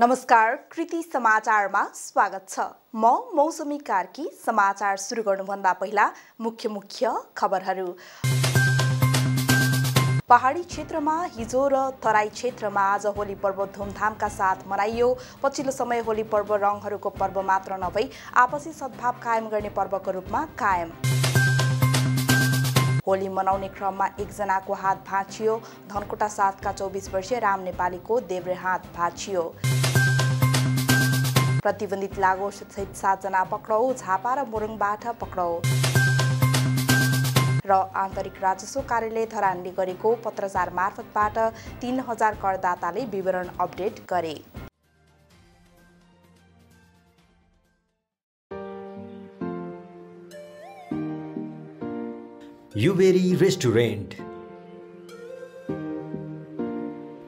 नमस्कार, कृति समाचारमा स्वागत छ। म मौसमी कार्की। समाचार सुरु गर्नुभन्दा पहिला मुख्य खबरहरू। पहाडी क्षेत्रमा हिजो र तराई क्षेत्रमा आज होली पर्व धुमधामका साथ मनाइयो। पछिल्लो समय होली पर्व रङहरूको पर्व मात्र नभई आपसी सद्भाव कायम गर्ने पर्वको रूपमा कायम। होली मनाउने क्रममा एकजनाको हात भाँचियो। धनकोटा 7 का 24 वर्षीय राम नेपालीको देब्रे हात भाँचियो। प्रतिबन्धित लागोस सहित 7 जना पक्राउ। झापा र मोरङबाट पक्राउ। र आन्तरिक राजस्व कार्यालय धरानले गरेको पत्रचार मार्फतबाट 3000 करदाताले विवरण अपडेट गरे। युबेरी रेस्टुरेन्ट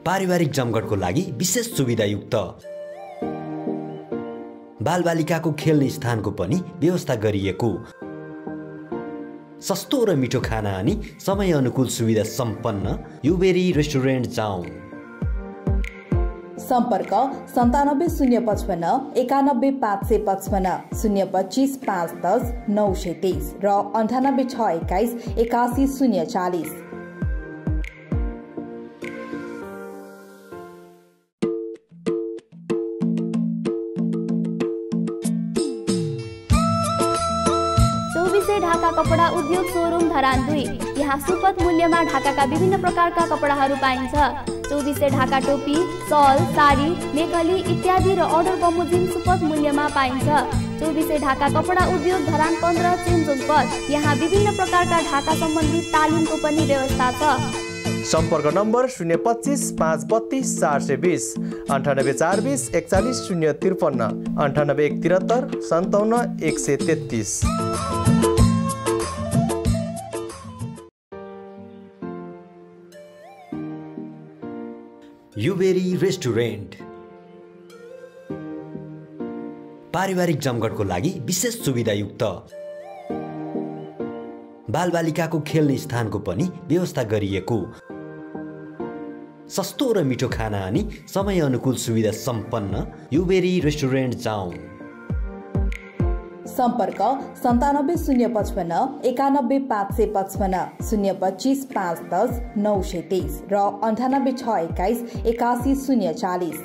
पारिवारिक जमघटको लागि विशेष सुविधायुक्त बालबालिकाको खेल्ने स्थानको पनि व्यवस्था गरिएको सस्तो र मिठो खाना अनि समय अनुकूल सुविधा सम्पन्न युबेरी रेस्टुरेन्ट जाउँ। सम्पर्क 97 055 91 555 025 510 923 र 98 621 81 040। ढाका कपडा उद्योग शोरूम धरान 2। यहाँ सुपथ मूल्यमा ढाकाका विभिन्न प्रकारका कपडाहरू पाइन्छ। 24 ढाका टोपी, सल, साडी, मेखली इत्यादि र अर्डर बमोजिम सुपथ मूल्यमा पाइन्छ। 24 ढाका कपडा उद्योग धरान 15 चेन्जोङ पथ। यहाँ विभिन्न प्रकारका ढाका सम्बन्धी तालिमको पनि व्यवस्था छ। सम्पर्क नम्बर 025 532 420 98 420 41 053 98 173 57 133। युबेरी रेस्टुरेन्ट पारिवारिक जमघटको लागि विशेष सुविधायुक्त बालबालिकाको खेल्ने स्थानको पनि व्यवस्था गरिएको सस्तो र मिठो खाना अनि समय अनुकूल सुविधा सम्पन्न युबेरी रेस्टुरेन्ट जाउँ। सम्पर्क 97 055 91 555 025 510 923 र 98 621 81 040।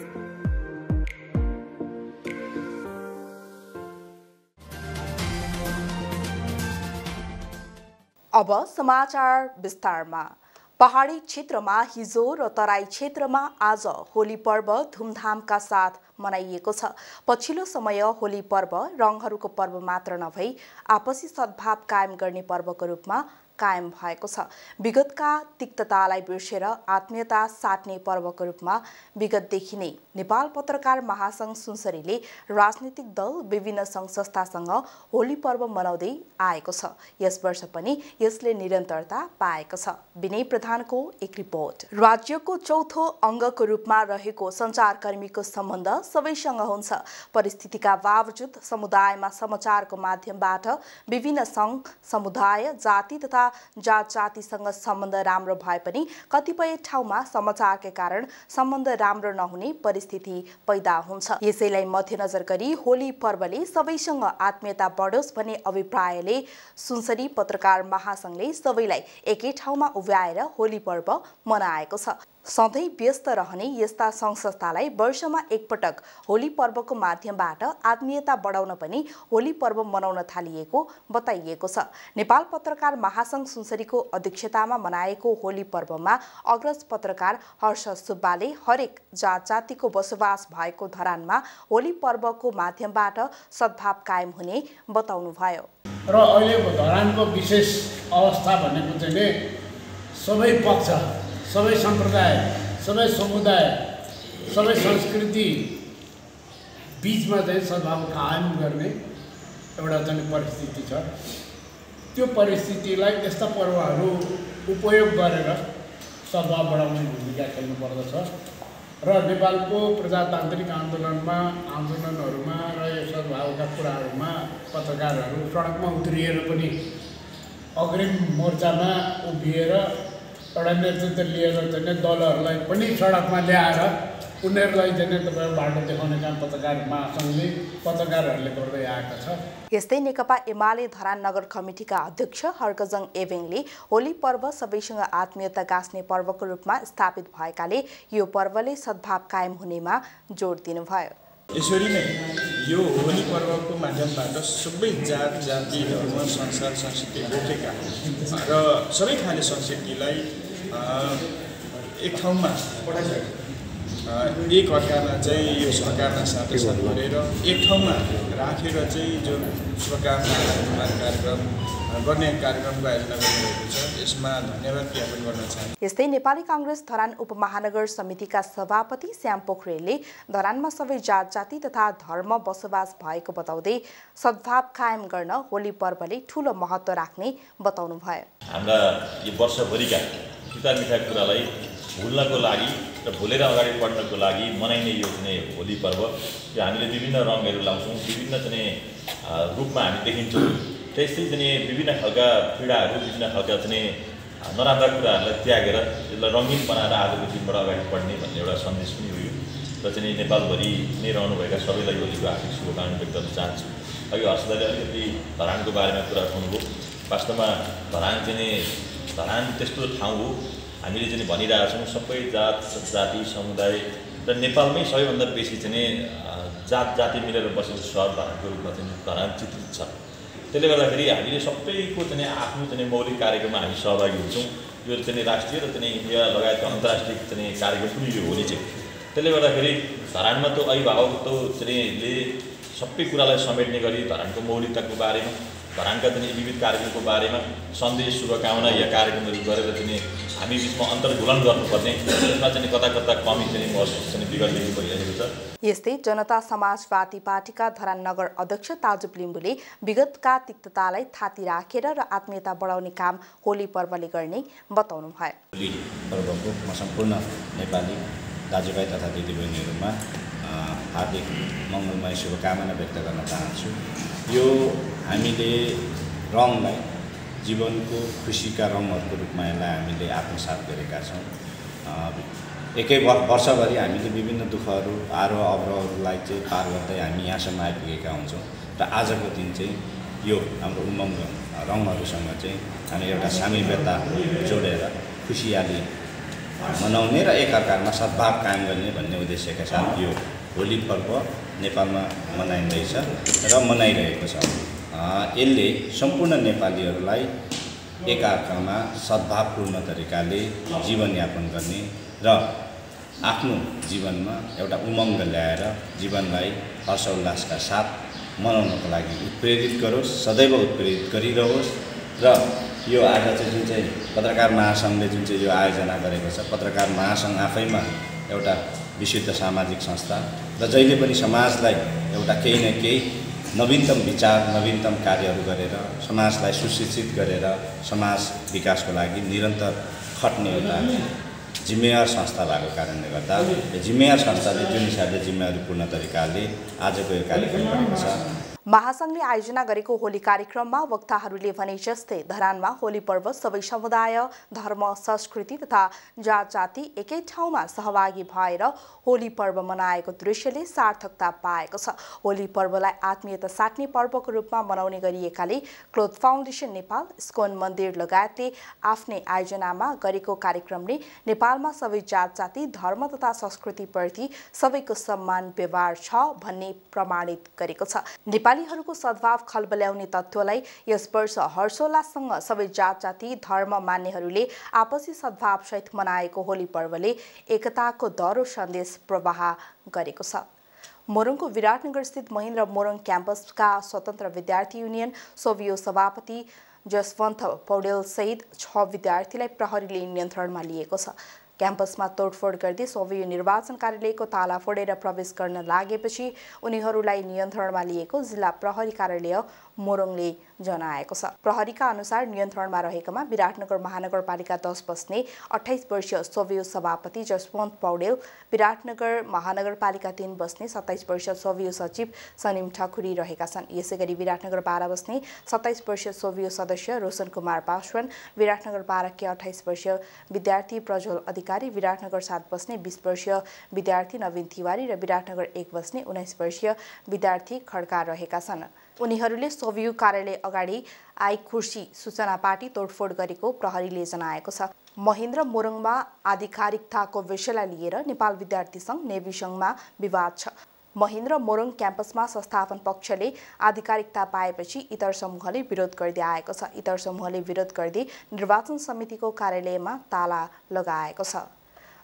अब समाचार विस्तारमा। पहाडी क्षेत्रमा हिजो र तराई क्षेत्रमा आज होली पर्व धुमधामका साथ मनाइएको छ। पछिल्लो समय होली पर्व रङहरूको पर्व मात्र नभई आपसी सद्भाव कायम गर्ने पर्वको रूपमा कायम भएको छ। विगतका तिक्ततालाई बिर्सेर आत्मीयता साट्ने पर्वको रूपमा विगतदेखि नै नेपाल पत्रकार महासंघ सुनसरीले राजनीतिक दल विभिन्न सङ्घ संस्थासँग होली पर्व मनाउँदै आएको छ। यस वर्ष पनि यसले निरन्तरता पाएको छ। विनय प्रधानको एक रिपोर्ट। राज्यको चौथो अङ्गको रूपमा रहेको सञ्चारकर्मीको सम्बन्ध सबैसँग हुन्छ। परिस्थितिका बावजुद समुदायमा समाचारको माध्यमबाट विभिन्न सङ्घ समुदाय जाति तथा जात-जातिसँग सम्बन्ध राम्रो भए पनि कतिपय ठाउँमा समाचारकै कारण सम्बन्ध राम्रो नहुने परिस्थिति पैदा हुन्छ। यसैलाई मध्यनजर गरी होली पर्वले सबैसँग आत्मीयता बढोस् भन्ने अभिप्रायले सुनसरी पत्रकार महासंघले सबैलाई एकै ठाउँमा उभ्याएर होली पर्व मनाएको छ। सधैँ व्यस्त रहने यस्ता सङ्घ संस्थालाई वर्षमा एकपटक होली पर्वको माध्यमबाट आत्मीयता बढाउन पनि होली पर्व मनाउन थालिएको बताइएको छ। नेपाल पत्रकार महासंघ सुनसरीको अध्यक्षतामा मनाएको होली पर्वमा अग्रज पत्रकार हर्ष सुब्बाले हरेक जात जातिको बसोबास भएको धरानमा होली पर्वको माध्यमबाट सद्भाव कायम हुने बताउनुभयो। र अहिलेको धरानको विशेष अवस्था भनेको चाहिँ सबै पक्ष, सबै सम्प्रदाय, सबै समुदाय, सबै संस्कृति बीचमा चाहिँ सद्भाव कायम गर्ने एउटा चाहिँ परिस्थिति छ। त्यो परिस्थितिलाई यस्ता पर्वहरू उपयोग गरेर सद्भाव बढाउने भूमिका खेल्नु पर्दछ र नेपालको प्रजातान्त्रिक आन्दोलनहरूमा र यो सद्भावका कुराहरूमा पत्रकारहरू सडकमा उत्रिएर पनि अग्रिम मोर्चामा उभिएर एउटा नेतृत्व लिएर चाहिँ दलहरूलाई पनि सडकमा ल्याएर उनीहरूलाई चाहिँ तपाईँ बाटो देखाउने काम पत्रकार महासङ्घले पत्रकारहरूले गर्दै आएको छ। यस्तै नेकपा एमाले धरान नगर कमिटीका अध्यक्ष हर्कजङ एभेङले होली पर्व सबैसँग आत्मीयता गाँस्ने पर्वको रूपमा स्थापित भएकाले यो पर्वले सद्भाव कायम हुनेमा जोड दिनुभयो। यसरी नै यो होली पर्वको माध्यमबाट सबै जात जाति धर्म संस्कार संस्कृति बोकेका र सबै खाले संस्कृतिलाई एक ठाउँमा एक अर्कामा चाहिँ यो सरकारमा साथ गरेर एक ठाउँमा राखेर चाहिँ जो शुभकामना कार्यक्रम गर्ने कार्यक्रमको आयोजना गरिरहेको छ, यसमा धन्यवाद ज्ञापन गर्न चाहन्छु। यस्तै नेपाली कांग्रेस धरान उपमहानगर समितिका सभापति श्याम पोखरेलले धरानमा सबै जात जाति तथा धर्म बसोबास भएको बताउँदै सद्भाव कायम गर्न होली पर्वले ठूलो महत्त्व राख्ने बताउनुभयो। हाम्रा यो वर्षभरिका पिता मिठा कुरालाई भुल्नको लागि र भुलेर अगाडि बढ्नको लागि मनाइने यो चाहिँ होली पर्व, यो हामीले विभिन्न रङहरू लाउँछौँ, विभिन्न चाहिँ रूपमा हामी देखिन्छौँ। त्यस्तै चाहिँ विभिन्न खालका पीडाहरू, विभिन्न खालका चाहिँ नराम्रा कुराहरूलाई त्यागेर यसलाई रङ्गीन बनाएर आजको दिनबाट अगाडि बढ्ने भन्ने एउटा सन्देश पनि हो। र चाहिँ नेपालभरि नै रहनुभएका सबैलाई होलीको हार्दिक शुभकामना व्यक्त गर्न चाहन्छु। अघि हर्षदाले अलिकति धरानको बारेमा कुरा उठाउनुभयो। वास्तवमा धरान त्यस्तो ठाउँ हो, हामीले चाहिँ भनिरहेछौँ सबै जात जाति समुदाय र नेपालमै सबैभन्दा बेसी चाहिँ जात जाति मिलेर बसेको सहर धरानको रूपमा चाहिँ धरान चित्रित छ। त्यसले गर्दाखेरि हामीले सबैको चाहिँ आफ्नो चाहिँ मौलिक कार्यक्रममा हामी सहभागी हुन्छौँ। यो चाहिँ राष्ट्रिय र चाहिँ इन्डिया लगायतका अन्तर्राष्ट्रिय चाहिँ कार्यक्रम पनि यो होली चाहिँ। त्यसले गर्दाखेरि धरानमा त अभिभावकत्व चाहिँले सबै कुरालाई समेट्ने गरी धरानको मौलिकताको बारेमा, धरानका चाहिँ विविध कार्यक्रमको बारेमा सन्देश शुभकामना या कार्यक्रमहरू गरेर चाहिँ हामी बिचमा अन्तर्घुलन गर्नुपर्ने, त्यसमा चाहिँ कता कता कमी चाहिँ महसुस चाहिँ बिगड्दै भइरहेको छ। यस्तै जनता समाजवादी पार्टीका धरान नगर अध्यक्ष ताजुब लिम्बुले विगतका तिक्ततालाई थाती राखेर र आत्मीयता बढाउने काम होली पर्वले गर्ने बताउनुभयो। होली पर्वको म सम्पूर्ण नेपाली दाजुभाइ तथा दिदीबहिनीहरूमा हार्दिक मङ्गलमय शुभकामना व्यक्त गर्न चाहन्छु। यो हामीले रङलाई जीवनको खुसीका रङहरूको रूपमा यसलाई हामीले आत्मसात गरेका छौँ। एकै वर्षभरि हामीले विभिन्न दुःखहरू आरोह अवरोहहरूलाई चाहिँ पार गर्दै हामी यहाँसम्म आइपुगेका हुन्छौँ र आजको दिन चाहिँ यो हाम्रो उमङ्ग रङहरूसँग चाहिँ हामी एउटा सामिप्यता जोडेर खुसियाली मनाउने र एकअर्कामा सद्भाव कायम गर्ने भन्ने उद्देश्यका साथ यो होली पर्व नेपालमा मनाइँदैछ र मनाइरहेको छ। यसले सम्पूर्ण नेपालीहरूलाई एकअर्कामा सद्भावपूर्ण तरिकाले जीवनयापन गर्ने र आफ्नो जीवनमा एउटा उमङ्ग ल्याएर जीवनलाई हर्षोल्लासका साथ मनाउनको लागि उत्प्रेरित गरोस्, सदैव उत्प्रेरित गरिरहोस्। र यो आज चाहिँ जुन चाहिँ पत्रकार महासङ्घले जुन चाहिँ यो आयोजना गरेको छ, पत्रकार महासङ्घ आफैमा एउटा विशुद्ध सामाजिक संस्था र जहिले पनि समाजलाई एउटा केही न केही नवीनतम विचार नवीनतम कार्यहरू गरेर समाजलाई सुशिक्षित गरेर समाज विकासको लागि निरन्तर खट्ने एउटा जिम्मेवार संस्था भएको कारणले गर्दा यो जिम्मेवार संस्थाले जुन हिसाबले जिम्मेवारीपूर्ण तरिकाले आजको यो कार्यक्रम गरेको छ। महासंघले आयोजना गरेको होली कार्यक्रममा वक्ताहरूले भने जस्तै धरानमा होली पर्व सबै समुदाय, धर्म, संस्कृति तथा जात जाति एकै ठाउँमा सहभागी भएर होली पर्व मनाएको दृश्यले सार्थकता पाएको छ। होली पर्वलाई आत्मीयता साट्ने पर्वको रूपमा मनाउने गरिएकाले क्लोथ फाउन्डेसन नेपाल, इस्कोन मन्दिर लगायतले आफ्नै आयोजनामा गरेको कार्यक्रमले नेपालमा सबै जात जाति, धर्म तथा संस्कृतिप्रति सबैको सम्मान व्यवहार छ भन्ने प्रमाणित गरेको छ। नेपालीहरूको सद्भाव खलबल्याउने तत्त्वलाई यस वर्ष हर्षोल्लाससँग सबै जात जाति धर्म मान्नेहरूले आपसी सद्भावसहित मनाएको होली पर्वले एकताको दह्रो सन्देश प्रवाह गरेको छ। मोरङको विराटनगर स्थित महेन्द्र मोरङ क्याम्पसका स्वतन्त्र विद्यार्थी युनियन सोभियो सभापति जसवन्त पौडेल सहित 6 विद्यार्थीलाई प्रहरीले नियन्त्रणमा लिएको छ। क्याम्पसमा तोडफोड गर्दै सोभियो निर्वाचन कार्यालयको ताला फोडेर प्रवेश गर्न लागेपछि उनीहरूलाई नियन्त्रणमा लिएको जिल्ला प्रहरी कार्यालय मोरङले जनाएको छ। प्रहरीका अनुसार नियन्त्रणमा रहेकामा विराटनगर महानगरपालिका 10 बस्ने 28 वर्षीय सवयु सभापति जसवन्त पौडेल, विराटनगर महानगरपालिका 3 बस्ने 27 वर्षीय सवयु सचिव सनिम ठकुरी रहेका छन्। यसैगरी विराटनगर 12 बस्ने 27 वर्षीय सवयु सदस्य रोशन कुमार पासवान, विराटनगर 12 के 28 वर्षीय विद्यार्थी प्रज्वल अधिकारी, विराटनगर 7 बस्ने 20 वर्षीय विद्यार्थी नवीन तिवारी र विराटनगर 1 बस्ने 19 वर्षीय विद्यार्थी खड्का रहेका छन्। उनीहरूले सवयु कार्यालय अगाडि आई खुर्सी सूचना पार्टी तोडफोड गरेको प्रहरीले जनाएको छ। महेन्द्र मोरङमा आधिकारिकताको विषयलाई लिएर नेपाल विद्यार्थी सङ्घ नेवी सङ्घमा विवाद छ। महेन्द्र मोरङ क्याम्पसमा संस्थापन पक्षले आधिकारिकता पाएपछि इतर समूहले विरोध गर्दै आएको छ। इतर समूहले विरोध गर्दै निर्वाचन समितिको कार्यालयमा ताला लगाएको छ।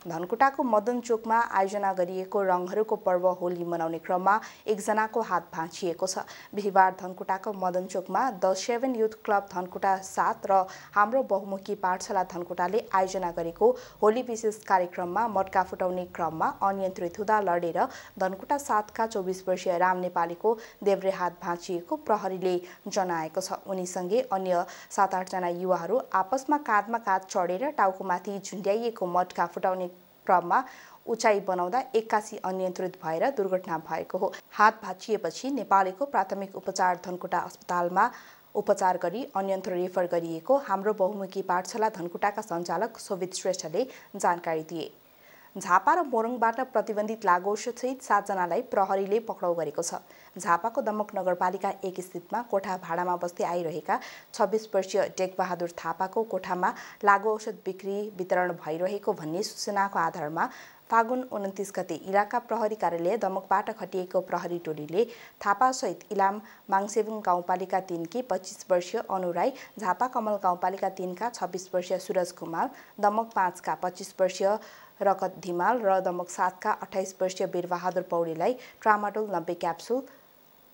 धनकुटाको मदन चोकमा आयोजना गरिएको रङहरूको पर्व होली मनाउने क्रममा एकजनाको हात भाँचिएको छ। बिहिबार धनकुटाको मदन चोकमा द 7 युथ क्लब धनकुटा 7 र हाम्रो बहुमुखी पाठशाला धनकुटाले आयोजना गरेको होली विशेष कार्यक्रममा मटका फुटाउने क्रममा अनियन्त्रित हुँदा लडेर धनकुटा 7 का 24 वर्षीय राम नेपालीको देब्रे हात भाँचिएको प्रहरीले जनाएको छ। उनीसँगै अन्य 7-8 जना युवाहरू आपसमा काँधमा काँध चढेर टाउकोमाथि झुन्ड्याइएको मटका फुटाउने क्रममा उचाइ बनाउँदा एक्कासी अनियन्त्रित भएर दुर्घटना भएको हो। हात भाँचिएपछि नेपालीको प्राथमिक उपचार धनकुटा अस्पतालमा उपचार गरी अन्यन्त्र रेफर गरिएको हाम्रो बहुमुखी पाठशाला धनकुटाका सञ्चालक शोभित श्रेष्ठले जानकारी दिए। झापा र मोरङबाट प्रतिबन्धित लागु औषधसहित 7 जनालाई प्रहरीले पक्राउ गरेको छ। झापाको दमक नगरपालिका 1 स्थितमा कोठा भाडामा बस्दै आइरहेका 26 वर्षीय टेकबहादुर थापाको कोठामा लागु औषध बिक्री वितरण भइरहेको भन्ने सूचनाको आधारमा फागुन 29 गते इलाका प्रहरी कार्यालय दमकबाट खटिएको प्रहरी टोलीले थापासहित इलाम माङसेबुङ गाउँपालिका 3 की 25 वर्षीय अनु राई, झापा कमल गाउँपालिका 3 का 26 वर्षीय सूरज कुमार, दमक 5 का 25 वर्षीय रकत धिमाल र दमक 7 का 28 वर्षीय वीरबहादुर पौडेललाई ट्रामाडोल 90 क्याप्सुल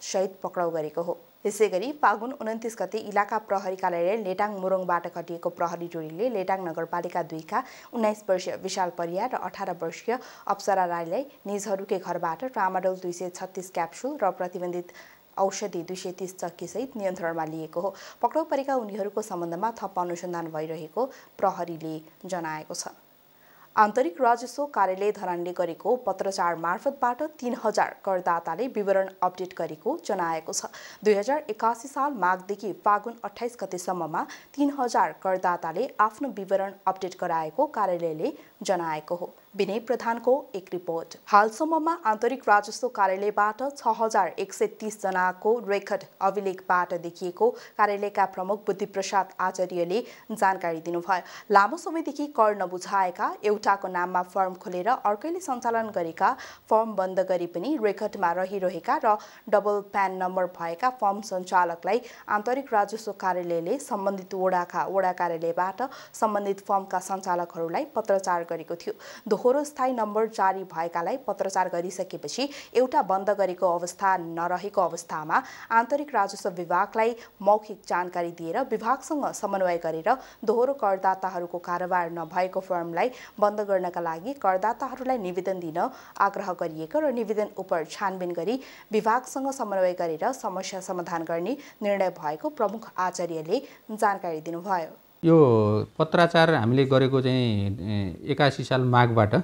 सहित पक्राउ गरेको हो। यसैगरी फागुन 29 गते इलाका प्रहरी कार्यालय लेटाङ मोरङबाट खटिएको प्रहरी टोलीले लेटाङ नगरपालिका 2 का 19 वर्षीय विशाल परियार र 18 वर्षीय अप्सरा राईलाई निजहरूकै घरबाट ट्रामाडोल 236 क्याप्सुल र प्रतिबन्धित औषधि 230 चक्की सहित नियन्त्रणमा लिएको हो। पक्राउ परेका उनीहरूको सम्बन्धमा थप अनुसन्धान भइरहेको प्रहरीले जनाएको छ। आन्तरिक राजस्व कार्यालय धरानले गरेको पत्रचार मार्फतबाट 3000 करदाताले विवरण अपडेट गरेको जनाएको छ। 2081 साल माघदेखि फागुन 28 गतेसम्ममा 3000 करदाताले आफ्नो विवरण अपडेट गराएको कार्यालयले जनाएको हो। विनय प्रधानको एक रिपोर्ट। हालसम्ममा आन्तरिक राजस्व कार्यालयबाट 6130 जनाको रेकर्ड अभिलेखबाट देखिएको कार्यालयका प्रमुख बुद्धिप्रसाद आचार्यले जानकारी दिनुभयो। लामो समयदेखि कर नबुझाएका एउटाको नाममा फर्म खोलेर अर्कैले सञ्चालन गरेका फर्म बन्द गरी पनि रेकर्डमा रहिरहेका र डबल प्यान नम्बर भएका फर्म सञ्चालकलाई आन्तरिक राजस्व कार्यालयले सम्बन्धित वडा कार्यालयबाट सम्बन्धित फर्मका सञ्चालकहरूलाई पत्रचार गरेको थियो। दोहोरो स्थायी नम्बर जारी भएकालाई पत्रचार गरिसकेपछि एउटा बन्द गरेको अवस्था नरहेको अवस्थामा आन्तरिक राजस्व विभागलाई मौखिक जानकारी दिएर विभागसँग समन्वय गरेर दोहोरो करदाताहरूको कारोबार नभएको फर्मलाई बन्द गर्नका लागि करदाताहरूलाई निवेदन दिन आग्रह गरिएको र निवेदन उप छानबिन गरी विभागसँग समन्वय गरेर समस्या समाधान गर्ने निर्णय भएको प्रमुख आचार्यले जानकारी दिनुभयो। यो पत्राचार हामीले गरेको चाहिँ 81 साल माघबाट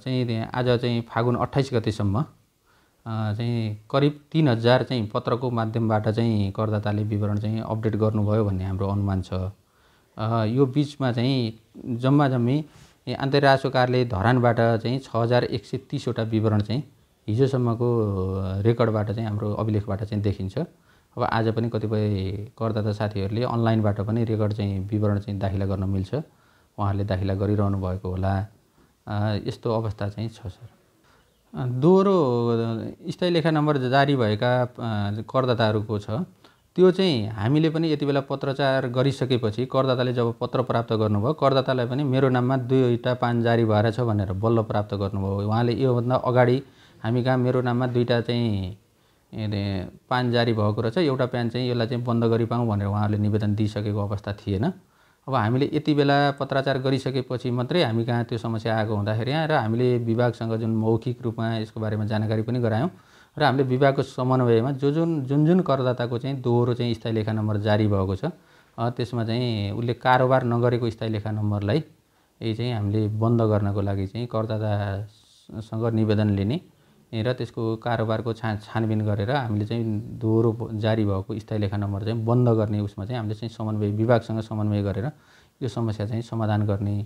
चाहिँ आज चाहिँ फागुन 28 गतेसम्म चाहिँ करिब 3000 चाहिँ पत्रको माध्यमबाट चाहिँ करदाताले विवरण चाहिँ अपडेट गर्नुभयो भन्ने हाम्रो अनुमान छ। यो बीचमा चाहिँ जम्मी आन्तरिक राजस्व कार्यालय धरानबाट चाहिँ 6130 वटा विवरण चाहिँ हिजोसम्मको रेकर्डबाट चाहिँ हाम्रो अभिलेखबाट चाहिँ देखिन्छ। अब आज पनि कतिपय करदाता साथीहरूले अनलाइनबाट पनि रेकर्ड चाहिँ विवरण चाहिँ दाखिला गर्न मिल्छ, उहाँहरूले दाखिला गरिरहनु भएको होला। यस्तो अवस्था चाहिँ छ सर। दोहोरो स्थायी लेखा नम्बर जारी भएका करदाताहरूको छ, त्यो चाहिँ हामीले पनि यति बेला पत्रचार गरिसकेपछि करदाताले जब पत्र प्राप्त गर्नुभयो, करदातालाई पनि मेरो नाममा 2टा पान जारी भएर छ भनेर बल्ल प्राप्त गर्नुभयो। उहाँले योभन्दा अगाडि हामी कहाँ मेरो नाममा 2टा चाहिँ पान जारी भएको रहेछ, एउटा प्यान चाहिँ यसलाई चाहिँ बन्द गरिपाउँ भनेर उहाँहरूले निवेदन दिइसकेको अवस्था थिएन। अब हामीले यति बेला पत्राचार गरिसकेपछि मात्रै हामी कहाँ त्यो समस्या आएको हुँदाखेरि र हामीले विभागसँग जुन मौखिक रूपमा यसको बारेमा जानकारी पनि गरायौँ र र हामीले विभागको समन्वयमा जुन करदाताको चाहिँ दोहोरो चाहिँ स्थायी लेखा नम्बर जारी भएको छ त्यसमा चाहिँ उसले कारोबार नगरेको स्थायी लेखा नम्बरलाई यही चाहिँ हामीले बन्द गर्नको लागि चाहिँ करदातासँग निवेदन लिने र त्यसको कारोबारको छानबिन गरेर हामीले चाहिँ दोहोरो जारी भएको स्थायी लेखा नम्बर चाहिँ बन्द गर्ने उसमा चाहिँ हामीले चाहिँ समन्वय विभागसँग समन्वय गरेर यो समस्या चाहिँ समाधान गर्ने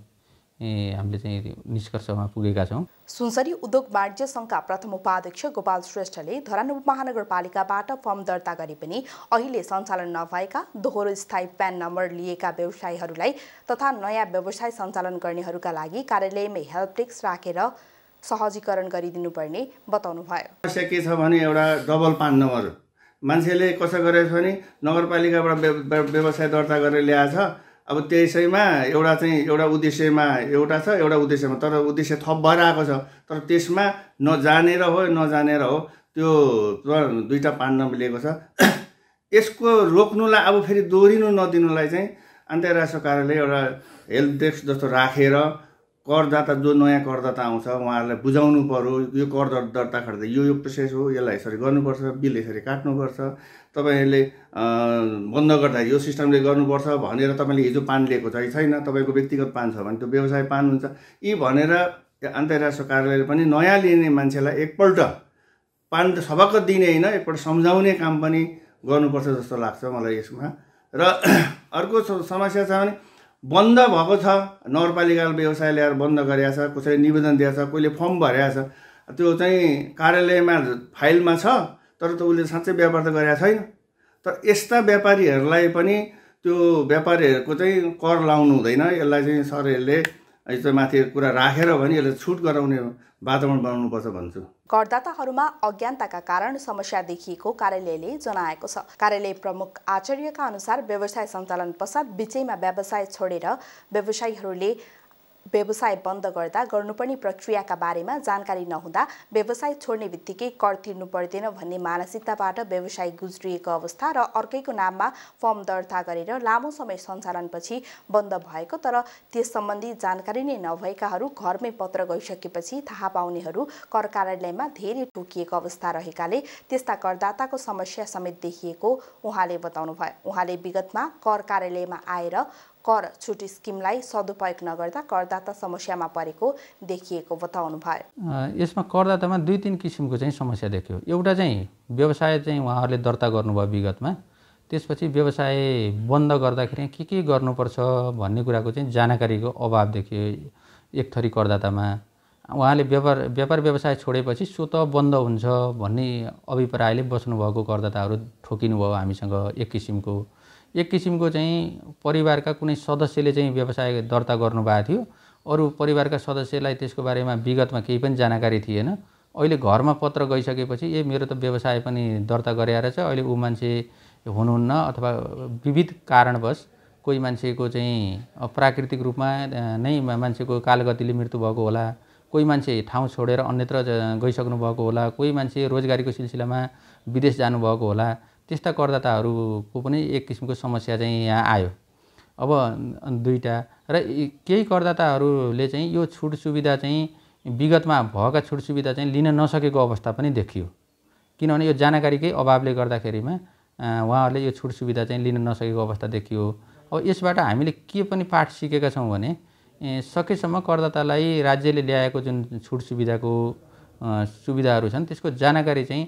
हामीले चाहिँ निष्कर्षमा पुगेका छौँ। सुनसरी उद्योग वाणिज्य सङ्घका प्रथम उपाध्यक्ष गोपाल श्रेष्ठले धरान उपमहानगरपालिकाबाट फर्म दर्ता गरे पनि अहिले सञ्चालन नभएका दोहोरो स्थायी प्यान नम्बर लिएका व्यवसायीहरूलाई तथा नयाँ व्यवसाय सञ्चालन गर्नेहरूका लागि कार्यालयमै हेल्प डेस्क राखेर सहजीकरण गरिदिनुपर्ने बताउनुभयो। समस्या के छ भने एउटा डबल पान नम्बर मान्छेले कसो गरेछ भने नगरपालिकाबाट व्यवसाय दर्ता गरेर ल्याएछ। अब त्यसैमा एउटा उद्देश्यमा एउटा छ, एउटा उद्देश्यमा तर उद्देश्य थप भएर आएको छ। तर त्यसमा नजानेर हो त्यो दुईटा पान नम्बर लिएको छ। यसको रोक्नुलाई अब फेरि दोहोरिनु नदिनुलाई चाहिँ अन्तर्राष्ट्रिय कार्यालय एउटा हेल्प डेस्क जस्तो राखेर करदाता जो नयाँ करदाता आउँछ उहाँहरूलाई बुझाउनु पर्यो यो कर दर्ता गर्दा यो प्रोसेस हो, यसलाई यसरी गर्नुपर्छ, बिल यसरी काट्नुपर्छ, तपाईँहरूले बन्द गर्दा यो सिस्टमले गर्नुपर्छ भनेर तपाईँले हिजो पान लिएको छ छैन, तपाईँको व्यक्तिगत पान छ भने त्यो व्यवसाय पान हुन्छ। यी भनेर अन्तर्राष्ट्रिय कार्यालयले पनि नयाँ लिने मान्छेलाई एकपल्ट पान त सबक दिने होइन, एकपल्ट सम्झाउने काम पनि गर्नुपर्छ जस्तो लाग्छ मलाई यसमा। र अर्को समस्या छ भने बन्द भएको छ, नगरपालिकाले व्यवसाय ल्याएर बन्द गरेको छ, कसैले निवेदन दिएको छ, कोहीले फर्म भरेको छ, त्यो चाहिँ कार्यालयमा फाइलमा छ तर त उसले साँच्चै व्यापार त गरेको छैन। तर यस्ता व्यापारीहरूलाई पनि त्यो व्यापारीहरूको चाहिँ कर लाउनु हुँदैन, यसलाई चाहिँ सरहरूले यस्तो माथि कुरा राखेर भने यसलाई छुट गराउने वातावरण बनाउनुपर्छ भन्छु। करदाताहरूमा अज्ञानताका कारण समस्या देखिएको कार्यालयले जनाएको छ। कार्यालय प्रमुख आचार्यका अनुसार व्यवसाय सञ्चालन पश्चात बिचैमा व्यवसाय छोडेर व्यवसायीहरूले व्यवसाय बन्द गर्दा गर्नुपर्ने प्रक्रियाका बारेमा जानकारी नहुँदा व्यवसाय छोड्ने बित्तिकै कर तिर्नु पर्दैन भन्ने मानसिकताबाट व्यवसाय गुज्रिएको अवस्था र अर्कैको नाममा फर्म दर्ता गरेर लामो समय सञ्चालनपछि बन्द भएको तर त्यस सम्बन्धी जानकारी नै नभएकाहरू घरमै पत्र गइसकेपछि थाहा पाउनेहरू कर कार्यालयमा धेरै ठोकिएको अवस्था रहेकाले त्यस्ता करदाताको समस्या समेत देखिएको उहाँले बताउनुभयो। उहाँले विगतमा कर कार्यालयमा आएर कर छुट स्किमलाई सदुपयोग नगर्दा करदाता समस्यामा परेको देखिएको बताउनु भयो। यसमा करदातामा 2-3 किसिमको चाहिँ समस्या देखियो। एउटा चाहिँ व्यवसाय चाहिँ उहाँहरूले दर्ता गर्नुभयो विगतमा, त्यसपछि व्यवसाय बन्द गर्दाखेरि के गर्नुपर्छ भन्ने कुराको चाहिँ जानकारीको अभाव देखियो एक थरी करदातामा। उहाँले व्यापार व्यवसाय छोडेपछि स्वतः बन्द हुन्छ भन्ने अभिप्रायले बस्नुभएको करदाताहरू ठोकिनुभयो हामीसँग एक किसिमको चाहिँ परिवारका कुनै सदस्यले चाहिँ व्यवसाय दर्ता गर्नुभएको थियो, अरू परिवारका सदस्यलाई त्यसको बारेमा विगतमा केही पनि जानकारी थिएन। अहिले घरमा पत्र गइसकेपछि मेरो त व्यवसाय पनि दर्ता गरेर छ, अहिले ऊ मान्छे हुनुहुन्न अथवा विविध कारणवश कोही मान्छेको चाहिँ प्राकृतिक रूपमा नै मान्छेको कालगतिले मृत्यु भएको होला, कोही मान्छे ठाउँ छोडेर अन्यत्र गइसक्नु भएको होला, कोही मान्छे रोजगारीको सिलसिलामा विदेश जानुभएको होला। त्यस्ता करदाताहरूको पनि एक किसिमको समस्या चाहिँ यहाँ आयो। अब दुईटा र केही करदाताहरूले चाहिँ यो छुट सुविधा चाहिँ विगतमा भएका छुट सुविधा चाहिँ लिन नसकेको अवस्था पनि देखियो, किनभने यो जानकारीकै अभावले गर्दाखेरिमा उहाँहरूले यो छुट सुविधा चाहिँ लिन नसकेको अवस्था देखियो। अब यसबाट हामीले के पनि पाठ सिकेका छौँ भने सकेसम्म करदातालाई राज्यले ल्याएको जुन छुट सुविधाको सुविधाहरू छन् त्यसको जानकारी चाहिँ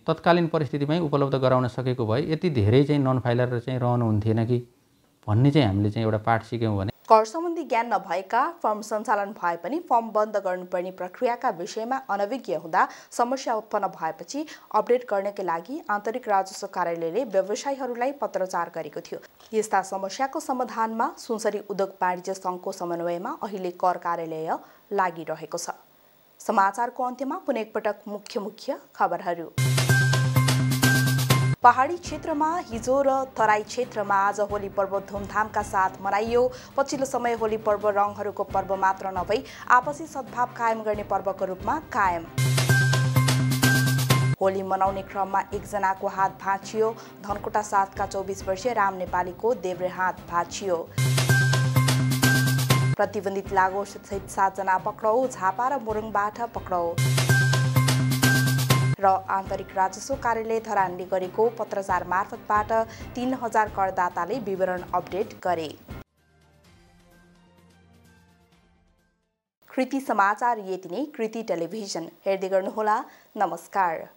तत्कालीन परिस्थितिमै उपलब्ध गराउन सकेको भए यति धेरै चाहिँ नन फाइलर चाहिँ रहनु हुन्थेन कि भन्ने चाहिँ हामीले चाहिँ एउटा पाठ सिक्यौँ भने। कर सम्बन्धी ज्ञान नभएका फर्म सञ्चालन भए पनि फर्म बन्द गर्नुपर्ने प्रक्रियाका विषयमा अनभिज्ञ हुँदा समस्या उत्पन्न भएपछि अपडेट गर्नका लागि आन्तरिक राजस्व कार्यालयले व्यवसायीहरूलाई पत्रचार गरेको थियो। यस्ता समस्याको समाधानमा सुनसरी उद्योग वाणिज्य सङ्घको समन्वयमा अहिले कर कार्यालय लागिरहेको छ। समाचारको अन्त्यमा पुनः एकपटक मुख्य खबरहरू। पहाडी क्षेत्रमा हिजो र तराई क्षेत्रमा आज होली पर्व धुमधामका साथ मनाइयो। पछिल्लो समय होली पर्व रङहरूको पर्व मात्र नभई आपसी सद्भाव कायम गर्ने पर्वको रूपमा कायम। होली मनाउने क्रममा एकजनाको हात भाँचियो। धनकोटा 7 का 24 वर्षीय राम नेपालीको देब्रे हात भाँचियो। प्रतिबन्धित लागोसहित 7 जना पक्राउ। झापा र मोरङबाट पक्राउ। र आन्तरिक राजस्व कार्यालय धरानले गरेको पत्रचार मार्फतबाट 3000 करदाताले विवरण अपडेट गरे। कृति समाचार यति नै। कृति टेलिभिजन हेर्दै गर्नुहोला। नमस्कार।